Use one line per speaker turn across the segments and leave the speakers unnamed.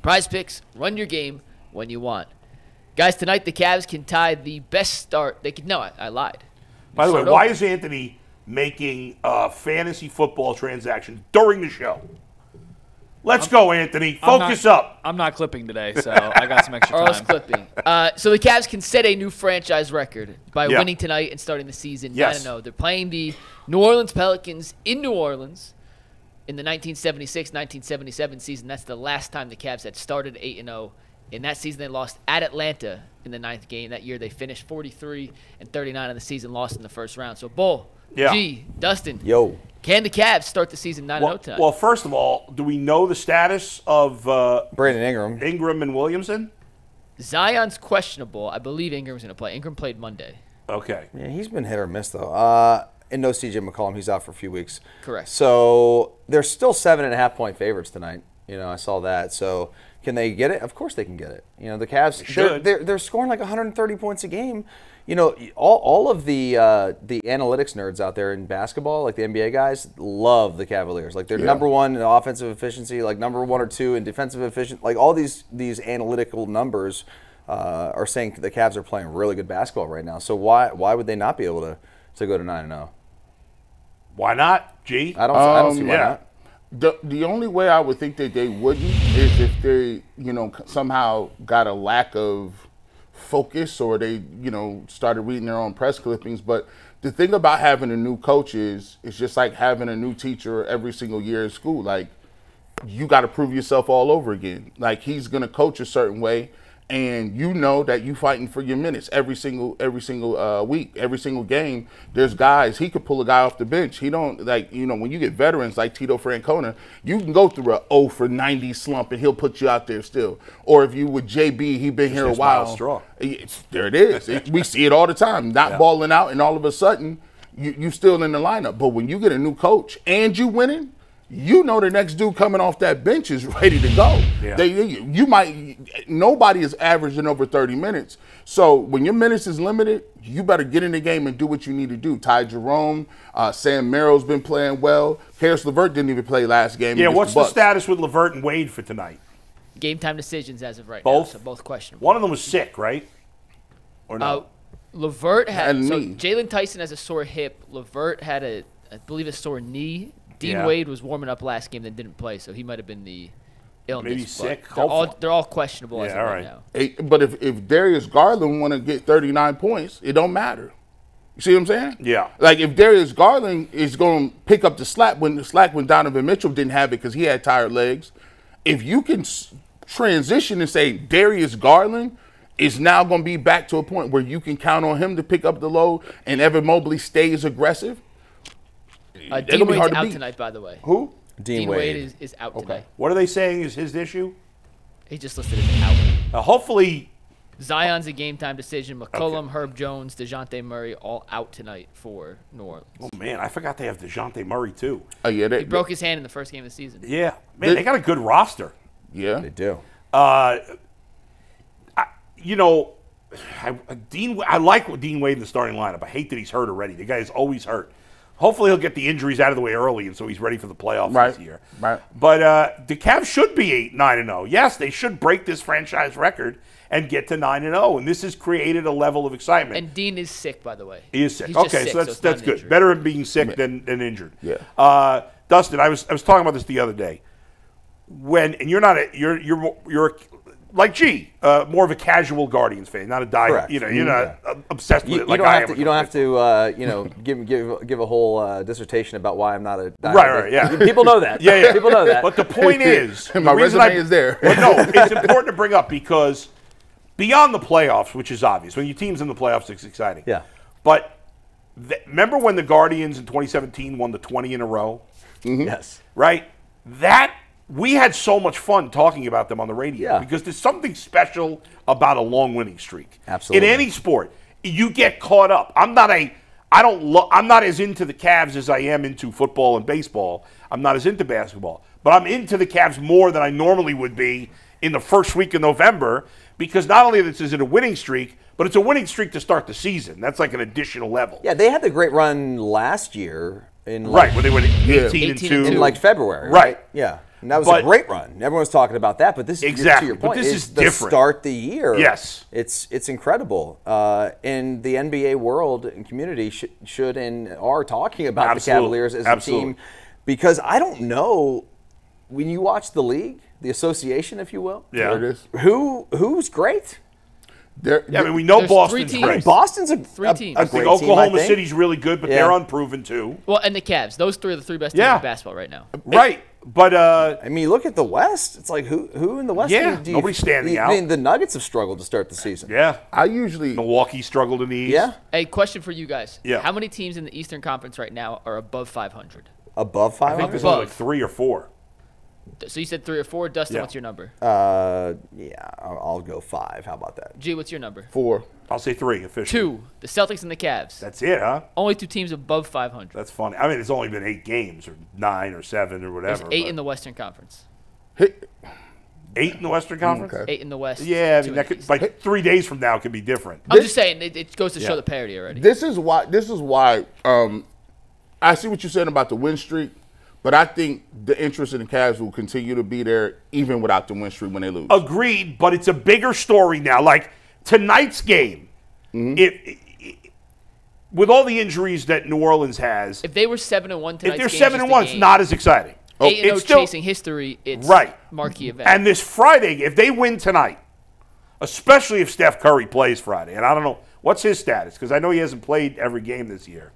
Prize Picks, run your game when you want. Guys, tonight the Cavs can tie the best start. They can. No, I lied.
By the way, why is Anthony making a fantasy football transaction during the show? Let's go, Anthony. Focus up.
I'm not clipping today, so I got some extra time.
Earl's clipping. So the Cavs can set a new franchise record by winning tonight and starting the season 9-0. They're playing the New Orleans Pelicans in New Orleans in the 1976-1977 season. That's the last time the Cavs had started 8-0. In that season, they lost at Atlanta in the 9th game. That year, they finished 43-39 in the season, lost in the first round. So, Bull, G, Dustin, can the Cavs start the season 9-0 tonight?
Well, first of all, do we know the status of
Brandon Ingram?
Ingram and Williamson?
Zion's questionable. I believe Ingram's going to play. Ingram played Monday.
Okay.
Yeah, he's been hit or miss, though. And no C.J. McCollum. He's out for a few weeks.
Correct.
So they're still 7.5-point favorites tonight. I saw that. So can they get it? Of course they can get it. The Cavs, they're scoring like 130 points a game. All of the analytics nerds out there in basketball, like the NBA guys, love the Cavaliers. Like they're number one in offensive efficiency, like number 1 or 2 in defensive efficiency. Like all these analytical numbers are saying the Cavs are playing really good basketball right now. So why would they not be able to go to 9-0?
Why not, G?
I don't see why not.
The only way I would think that they wouldn't is if they, somehow got a lack of focus or they, started reading their own press clippings. But the thing about having a new coach is it's just like having a new teacher every single year at school. Like, you got to prove yourself all over again. Like, he's going to coach a certain way, and that you fighting for your minutes every single week, every single game. There's guys, he could pull a guy off the bench. He don't, when you get veterans like Tito Francona, you can go through a 0 for 90 slump and he'll put you out there still. Or if you with JB, he been here a while. There it is. We see it all the time. Not balling out, and all of a sudden you still in the lineup. But when you get a new coach and you winning, the next dude coming off that bench is ready to go. Yeah. Nobody is averaging over 30 minutes. So when your minutes is limited, you better get in the game and do what you need to do. Ty Jerome, Sam Merrill's been playing well. Karis LeVert didn't even play last game.
Yeah, what's the status with LeVert and Wade for tonight?
Game time decisions as of right
now.
So both questionable.
One of them was sick, right? Or no?
LeVert had Jalen Tyson has a sore hip. LeVert had I believe a sore knee. Dean Wade was warming up last game, then didn't play, so he might have been the illness.
Maybe sick.
They're all questionable as of right now.
But if Darius Garland want to get 39 points, it don't matter. You see what I'm saying?
Yeah.
Like if Darius Garland is going to pick up the slack when Donovan Mitchell didn't have it because he had tired legs, if you can transition and say Darius Garland is now going to be back to a point where you can count on him to pick up the load and Evan Mobley stays aggressive,
Dean Wade's out tonight, by the way.
Who?
Dean Wade is out tonight.
What are they saying is his issue?
He just listed as out.
Hopefully.
Zion's a game-time decision. McCollum, Herb Jones, DeJounte Murray all out tonight for New Orleans.
Oh, man, I forgot they have DeJounte Murray, too.
Oh, yeah.
He broke his hand in the first game of the season.
Yeah. Man, they got a good roster.
Yeah.
They do.
I like Dean Wade in the starting lineup. I hate that he's hurt already. The guy is always hurt. Hopefully he'll get the injuries out of the way early, and so he's ready for the playoffs this year.
Right.
But the Cavs should be 9-0. Yes, they should break this franchise record and get to 9-0, and this has created a level of excitement.
And Dean is sick, by the way.
He is sick.
He's
Okay,
sick,
so that's good.
Injury.
Better being sick than injured.
Yeah.
Dustin, I was talking about this the other day. You're like G, more of a casual Guardians fan, not a die.
Correct.
You're not obsessed with it like I am.
You don't have to give a whole dissertation about why I'm not a die.
Right, yeah.
People know that.
Yeah.
People know that.
But the point is,
my resume is there.
But no, it's important to bring up because beyond the playoffs, which is obvious, when your team's in the playoffs, it's exciting.
Yeah.
But remember when the Guardians in 2017 won the 20 in a row?
Mm-hmm. Yes.
Right? We had so much fun talking about them on the radio because there's something special about a long winning streak.
Absolutely.
In any sport, you get caught up. I'm not as into the Cavs as I am into football and baseball. I'm not as into basketball, but I'm into the Cavs more than I normally would be in the first week of November because not only is it a winning streak, but it's a winning streak to start the season. That's like an additional level.
Yeah, they had the great run last year.
When they went 18-2.
In like February.
Right.
Yeah. And that was a great run. Everyone's talking about that, but this is to your point.
But this is
the
different.
Start the year.
Yes,
it's incredible. And the NBA world and community should and are talking about the Cavaliers as a team, because I don't know, when you watch the league, the association, if you will.
Yeah,
there it is.
Who's great?
I mean, we know Boston's great.
Boston's a
three teams.
a
I think
great team,
Oklahoma City's really good, but they're unproven too.
Well, and the Cavs. Those three are the three best teams in basketball right now.
Right. But
I mean, look at the West. It's like who in the West?
Yeah, nobody's standing out.
I mean, the Nuggets have struggled to start the season.
Yeah,
Milwaukee
struggled in the East.
Yeah.
A question for you guys.
Yeah.
How many teams in the Eastern Conference right now are above 500?
Above 500?
I think there's only like 3 or 4.
So you said 3 or 4. Dustin, what's your number?
Yeah, I'll go 5. How about that?
G, what's your number?
4.
I'll say 3 officially.
2. The Celtics and the Cavs.
That's it, huh?
Only 2 teams above 500.
That's funny. I mean, it's only been 8 games, or 9 or 7 or whatever.
There's 8 in the Western Conference.
8 in the Western Conference?
Okay.
8 in the West.
Yeah, I mean, that could, like 3 days from now could be different.
I'm just saying, it goes to show the parity already.
This is why I see what you're saying about the win streak, but I think the interest in the Cavs will continue to be there even without the win streak when they lose.
Agreed, but it's a bigger story now. Like tonight's game, with all the injuries that New Orleans has,
If they were 7-1 tonight,
if they're 7-1, it's not as exciting.
8-0 chasing history, it's marquee event.
And this Friday, if they win tonight, especially if Steph Curry plays Friday, and I don't know, what's his status? Because I know he hasn't played every game this year.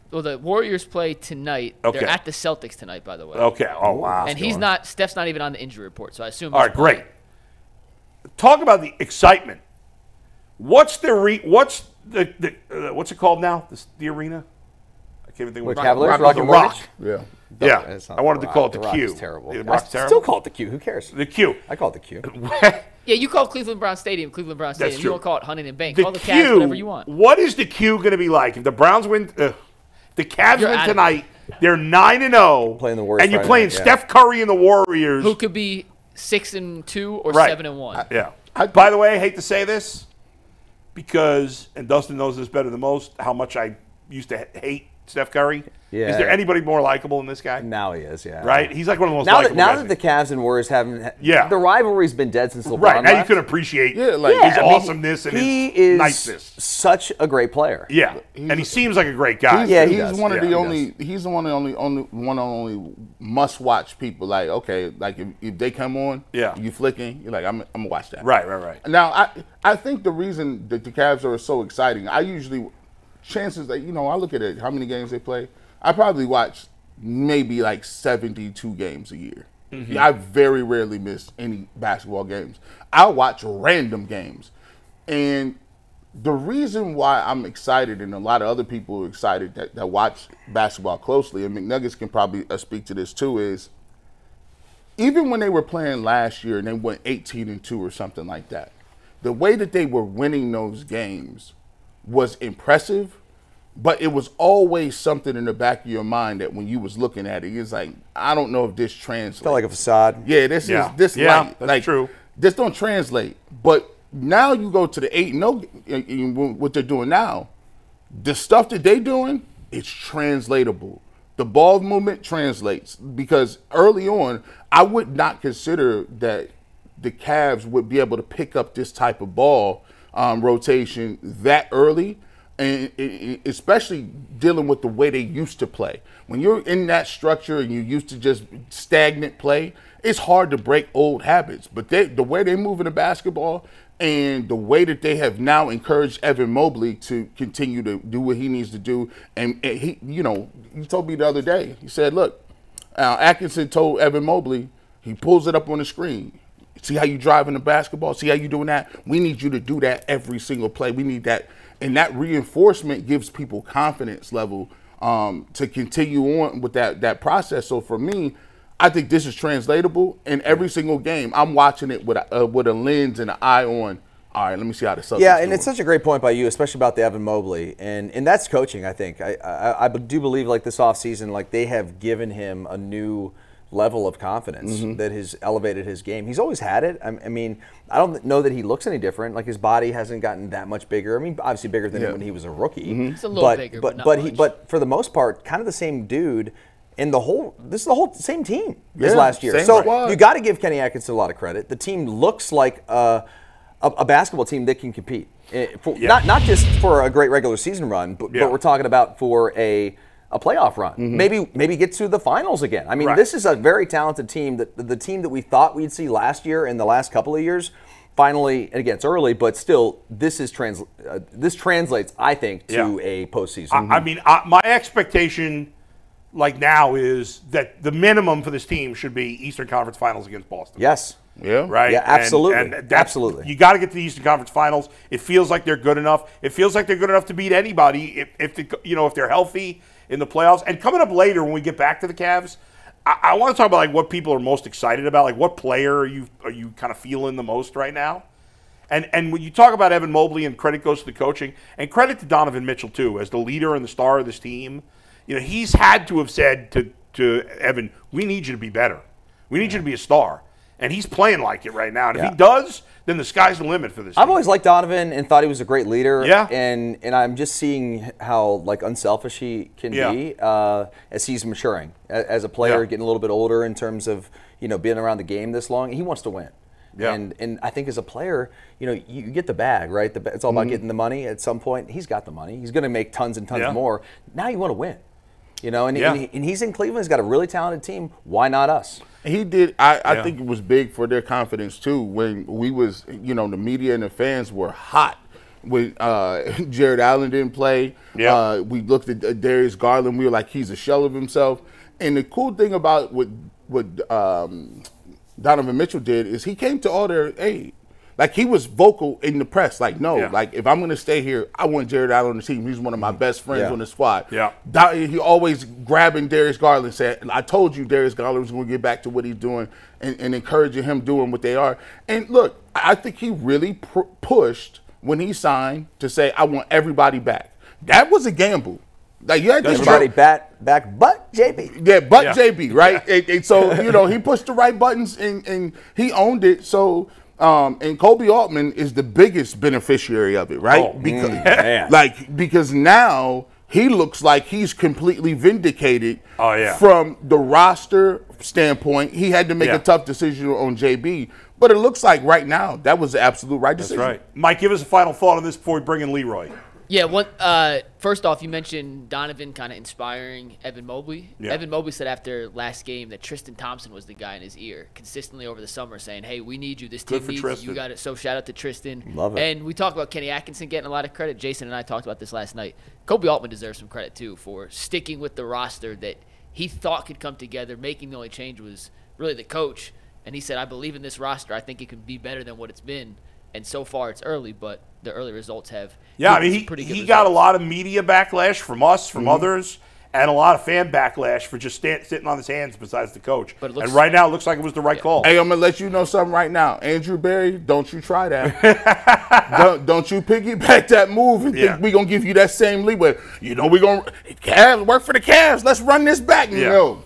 The Warriors play tonight.
Okay.
They're at the Celtics tonight, by the way.
Okay. Oh, wow.
And Steph's not even on the injury report, so I assume
All right, great. Talk about the excitement. What's what's it called now? The arena? I can't even think of what
Cavaliers?
The Rock.
Yeah.
Yeah. I wanted to call it the
Rock
Q.
is terrible.
The Rock's
I
terrible.
still call it the Q. Who cares?
The Q.
I call it the Q.
Yeah, you call Cleveland Brown Stadium Cleveland Brown Stadium.
That's
You
true.
don't call it Huntington Bank.
The
Call the
Q,
Cavs whatever you want.
What is the Q going to be like if the Browns win? The Cavs
You're
win
out of
tonight. They're 9-0.
Playing the Warriors
and you're
Friday
playing
night, yeah.
Steph Curry and the Warriors.
Who could be 6-2 or
Right.
7-1?
Yeah. By the way, I hate to say this because, and Dustin knows this better than most, how much I used to hate Steph Curry.
Yeah.
Is there anybody more likable than this guy?
Now he is, yeah.
Right? He's like one of the most
Now
likable
that
guys.
the Cavs and Warriors haven't, the rivalry's been dead since LeBron
Right, now you
left.
can appreciate his
I mean,
awesomeness and
he
his
is
niceness.
Such a great player.
Yeah, and he seems like a great guy.
He's one of the only must-watch people. Like, okay, like if they come on, you flicking, you're like, I'm gonna watch that.
Right.
Now, I think the reason that the Cavs are so exciting, chances that, I look at it, how many games they play, I probably watch maybe like 72 games a year.
Mm-hmm.
I very rarely miss any basketball games. I'll watch random games. And the reason why I'm excited, and a lot of other people are excited that watch basketball closely, and McNuggets can probably speak to this too, is even when they were playing last year and they went 18-2 or something like that, the way that they were winning those games was impressive, but it was always something in the back of your mind that when you was looking at it, it's like, I don't know if this translates.
Felt like a facade.
Yeah, this light.
That's true.
This don't translate. But now you go to the 8-0, what they're doing now, the stuff that they're doing, it's translatable. The ball movement translates, because early on, I would not consider that the Cavs would be able to pick up this type of ball rotation that early, and especially dealing with the way they used to play. When you're in that structure and you used to just stagnant play, it's hard to break old habits. But the way they move in the basketball and the way that they have now encouraged Evan Mobley to continue to do what he needs to do, and he, he told me the other day, he said, look, Atkinson told Evan Mobley, he pulls it up on the screen. See how you driving the basketball? See how you doing that? We need you to do that every single play. We need that. And that reinforcement gives people confidence level to continue on with that process. So for me, I think this is translatable. In every single game, I'm watching it with a lens and an eye on, all right, let me see how the Celtics
Yeah, and
doing.
it's such a great point by you, especially about the Evan Mobley. And that's coaching, I think. I do believe, like, this offseason, like, they have given him a new level of confidence that has elevated his game. He's always had it. I mean, I don't know that he looks any different. Like, his body hasn't gotten that much bigger. I mean, obviously bigger than when he was a rookie.
It's a little bigger, but not much.
But for the most part, kind of the same dude. And this is the whole same team as last year.
So
you got to give Kenny Atkinson a lot of credit. The team looks like a basketball team that can compete. Not just for a great regular season run, but we're talking about for a playoff run. Maybe get to the finals again. I mean, this is a very talented team. The team that we thought we'd see last year and the last couple of years. Finally, and again, it's early, but still, this translates, I think, to a postseason.
I mean, my expectation, like now, is that the minimum for this team should be Eastern Conference Finals against Boston.
Yes.
Yeah. Right.
Yeah. Absolutely.
And
absolutely.
You got to get to the Eastern Conference Finals. It feels like they're good enough. It feels like they're good enough to beat anybody if they're healthy in the playoffs. And coming up later, when we get back to the Cavs, I want to talk about like what people are most excited about. Like, what player are you kind of feeling the most right now? And when you talk about Evan Mobley, and credit goes to the coaching, and credit to Donovan Mitchell too, as the leader and the star of this team. He's had to have said to Evan, "We need you to be better. We need you to be a star." And he's playing like it right now. And if he does, then the sky's the limit for this team.
I've always liked Donovan and thought he was a great leader.
Yeah.
And I'm just seeing how unselfish he can be as he's maturing as a player, getting a little bit older in terms of being around the game this long. He wants to win. Yeah. And I think as a player, you get the bag, right? It's all about getting the money at some point. He's got the money. He's going to make tons and tons more. Now you want to win. And he's in Cleveland. He's got a really talented team. Why not us?
He did. I think it was big for their confidence too when we was, the media and the fans were hot when Jared Allen didn't play. Yeah. We looked at Darius Garland. We were like, he's a shell of himself. And the cool thing about what Donovan Mitchell did is he came to all their aid. Like, he was vocal in the press. Like, no, like, if I'm going to stay here, I want Jared Allen on the team. He's one of my best friends on the squad. Yeah. He always grabbing Darius Garland, saying, I told you Darius Garland was going to get back to what he's doing, and encouraging him doing what they are. And, look, I think he really pushed when he signed to say, I want everybody back. That was a gamble. Like, you had
everybody back but JB.
Yeah, but JB, right? and so, he pushed the right buttons, and he owned it. So, and Kobe Altman is the biggest beneficiary of it, right? Because now he looks like he's completely vindicated from the roster standpoint. He had to make a tough decision on JB, but it looks like right now that was the absolute right decision.
That's right. Mike, give us a final thought on this before we bring in Leroy.
Yeah, first off, you mentioned Donovan kind of inspiring Evan Mobley. Yeah. Evan Mobley said after last game that Tristan Thompson was the guy in his ear consistently over the summer saying, hey, we need you. This team needs you. You got it. So shout out to Tristan.
Love it.
And we talked about Kenny Atkinson getting a lot of credit. Jason and I talked about this last night. Kobe Altman deserves some credit, too, for sticking with the roster that he thought could come together. Making the only change was really the coach. And he said, I believe in this roster. I think it can be better than what it's been. And so far, it's early, but the early results have
he got a lot of media backlash from us, from others, and a lot of fan backlash for just sitting on his hands besides the coach. And right now, it looks like it was the right call.
Hey, I'm going to let you know something right now. Andrew Berry, don't you try that. don't you piggyback that move and think we're going to give you that same leeway. We're going to work for the Cavs. Let's run this back. No.